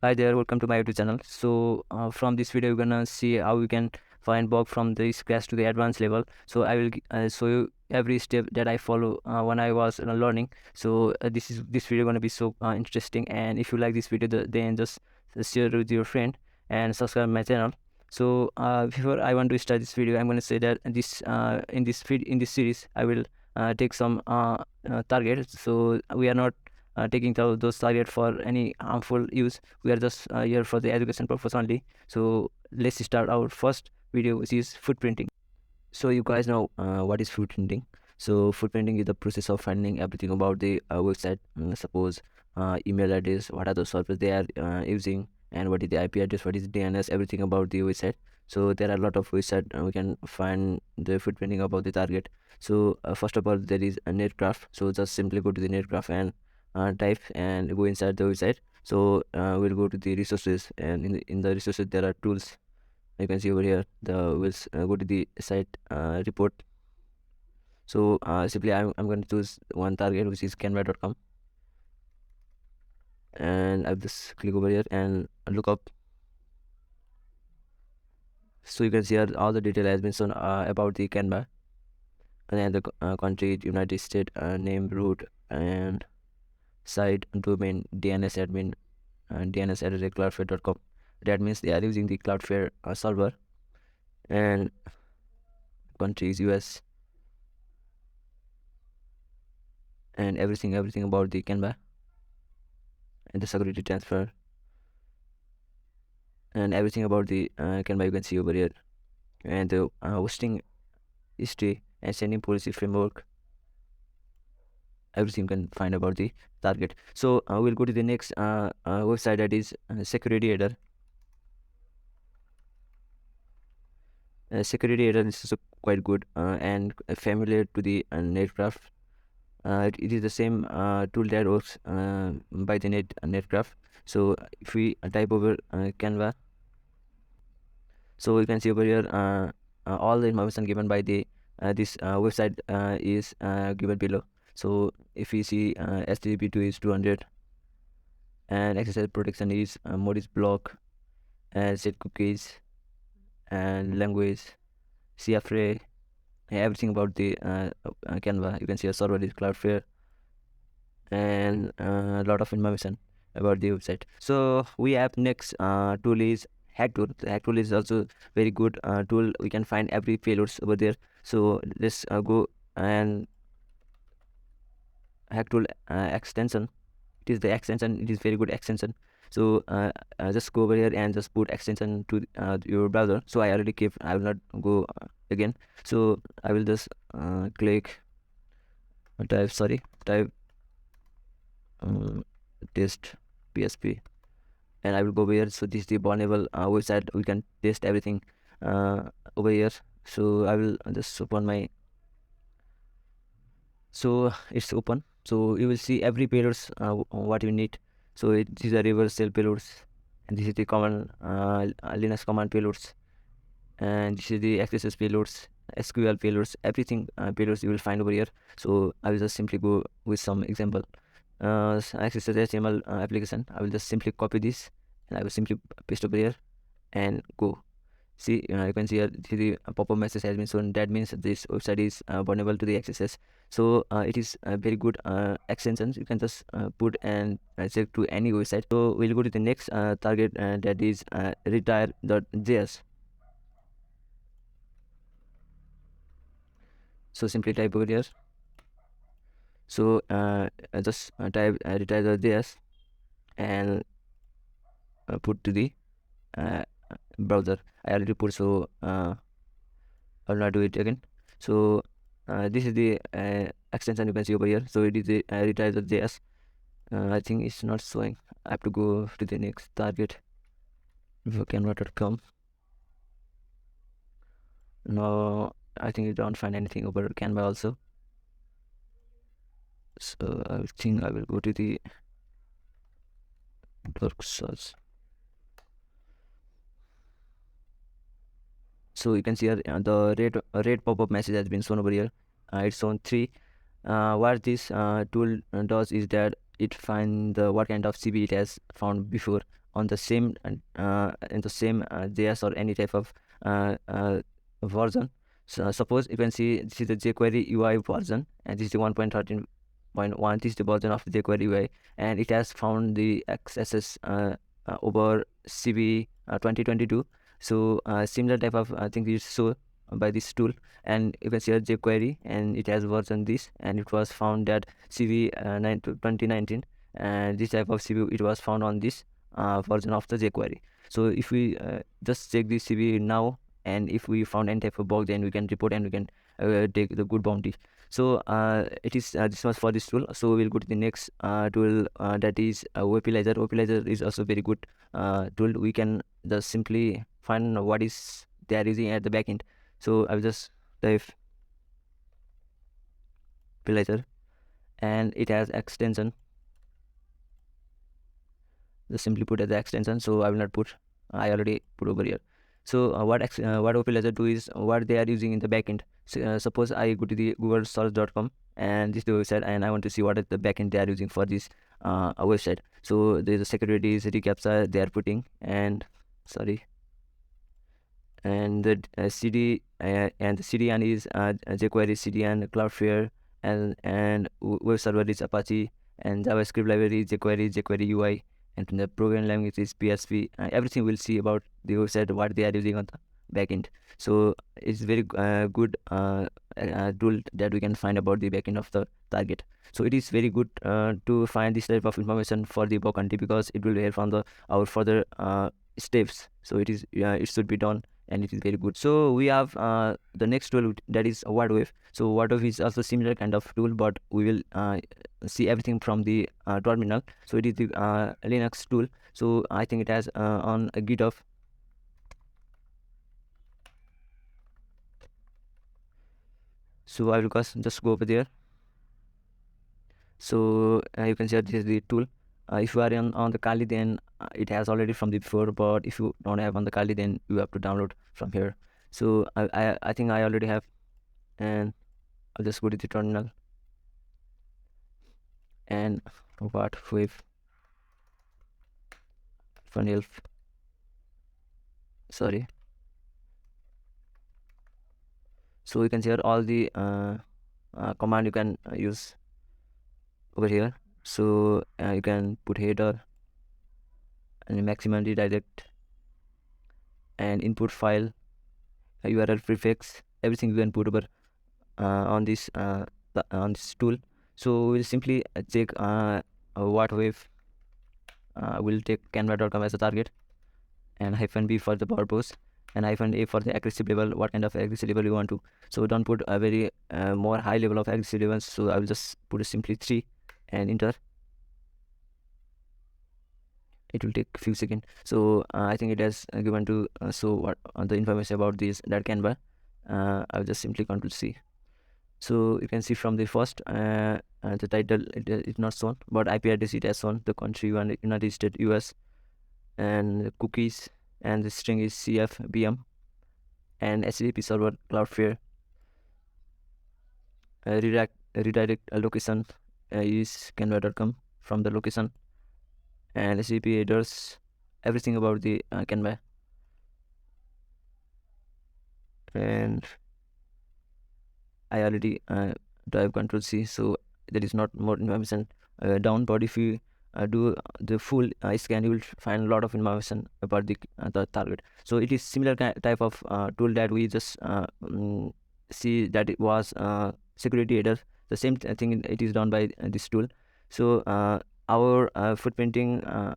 Hi there, welcome to my YouTube channel. So from this video, we're gonna see how we can find bug from the scratch to the advanced level. So I will show you every step that I follow when I was learning. So this video gonna be so interesting. And if you like this video, then just share it with your friend and subscribe my channel. So before I want to start this video, I'm gonna say that in this series, I will take some targets. So we are not taking those targets for any harmful use. We are just here for the education purpose only. So let's start our first video, which is footprinting. So you guys know what is footprinting. So footprinting is the process of finding everything about the website. Suppose email address, what are the servers they are using, and what is the IP address, what is DNS, everything about the website. So there are a lot of websites we can find the footprinting about the target. So first of all, there is a netgraph. So just simply go to the netgraph and type and go inside the website. So we'll go to the resources, and in the resources there are tools. You can see over here we'll go to the site report. So simply I'm going to choose one target, which is canva.com, and I'll just click over here and look up. So you can see here all the detail has been shown about the Canva, and the country, United States, name, root, and site, domain, DNS admin, and DNS at cloudflare.com. That means they are using the Cloudflare server, and country is US, and everything about the Canva and the security transfer and everything about the Canva you can see over here, and the hosting history and sending policy framework, everything you can find about the target. So we'll go to the next website, that is security header. Security header is also quite good and familiar to the netgraph. It is the same tool that works by the netgraph. So if we type over Canva, so you can see over here all the information given by the this website is given below. So if we see HTTP2 is 200, and SSL protection is mode is block, and set cookies, and language, CFRA, everything about the Canva. You can see a server is Cloudflare, and a lot of information about the website. So we have next tool is hack tool. The hack tool is also very good tool. We can find every payloads over there. So let's go and hack tool extension. It is the extension. It is very good extension. So just go over here and just put extension to your browser. So I already kept, I will not go again. So I will just click type test PSP, and I will go over here. So this is the vulnerable website. We can test everything over here. So I will just open my, so it's open. So you will see every payloads what you need. So these are reverse shell payloads, and this is the common Linux command payloads, and this is the XSS payloads, SQL payloads, everything payloads you will find over here. So I will just simply go with some example. XSS HTML application. I will just simply copy this, and I will simply paste over here and go. See, you can see here the pop-up message has been shown. That means this website is vulnerable to the XSS. So it is a very good extensions. You can just put and check to any website. So we'll go to the next target, that is retire.js. So simply type over here. So just type retire.js and put to the browser. I already put, so I'll not do it again. So this is the extension you can see over here. So it is the retire.js. I think it's not showing. I have to go to the next target, canva.com. No, I think you don't find anything over Canva also. So I think I will go to the dark source. So you can see here the red pop-up message has been shown over here. It's shown 3. What this tool does is that it finds what kind of CB it has found before. on the same in the same JS or any type of version. So suppose you can see this is the jQuery UI version, and this is the 1.13.1. This is the version of the jQuery UI, and it has found the XSS over CB 2022. So similar type of thing is shown by this tool, and you can see a jQuery, and it has version this, and it was found that CB 2019, and this type of CB it was found on this version of the jQuery. So if we just check this CB now, and if we found any type of bug, then we can report and we can take the good bounty. So it is this much for this tool. So we'll go to the next tool, that is Weapilizer. Weapilizer is also very good tool. We can just simply find what is they are using at the backend. So I will just type Weapilizer, and it has extension. Just simply put as the extension. So I will not put. I already put over here. So what Weapilizer do is what they are using in the backend. So, suppose I go to the googlesearch.com, and this is the website, and I want to see what is the backend they are using for this website. So there is a security reCAPTCHA they are putting, and sorry, and the CD and the CDN is jQuery CDN, Cloudflare, and web server is Apache, and JavaScript library jQuery UI, and the programming language is PHP. Everything we'll see about the website, what they are using on the backend. So it's very good tool that we can find about the backend of the target. So it is very good to find this type of information for the bug hunting, because it will help on our further steps. So it should be done, and it is very good. So we have the next tool, that is WordWave. So WordWave is also similar kind of tool, but we will see everything from the terminal. So it is the Linux tool. So I think it has on GitHub. So I will just go over there. So you can see this is the tool. If you are on the Kali, then it has already from the before, but if you don't have on the Kali, then you have to download from here. So I think I already have, and I'll just go to the terminal, and WordWave funnel, sorry. So you can see all the command you can use over here. So you can put header and maximum redirect and input file, URL prefix, everything you can put over on this tool. So we'll simply check WordWave. We'll take canva.com as a target, and -b for the purpose, and -a for the aggressive level, what kind of aggressive level you want to. So don't put a very more high level of aggressive levels. So I will just put simply 3 and enter. It will take a few seconds. So I think it has given to so what the information about this that Canva. I'll just simply Ctrl C. So you can see from the first the title it is not shown, but IP address it has shown, the country United States US, and the cookies, and the string is CFBM, and HTTP server Cloudflare. Redirect location is canva.com from the location, and HTTP headers, everything about the Canva. And I already drive Control C, so there is not more information down. But if you do the full scan, you will find a lot of information about the target. So it is similar type of tool that we just see that it was security header. The same thing it is done by this tool. So our footprinting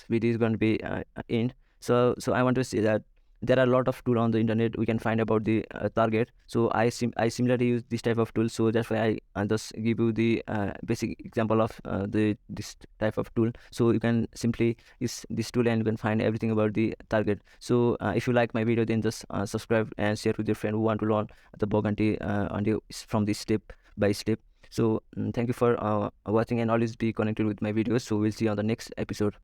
video is going to be in. So I want to say that there are a lot of tools on the internet we can find about the target. So I similarly use this type of tool. So that's why I just give you the basic example of this type of tool. So you can simply use this tool and you can find everything about the target. So if you like my video, then just subscribe and share with your friend who want to learn the bug hunting from this step by step. So thank you for watching, and always be connected with my videos. So we'll see you on the next episode.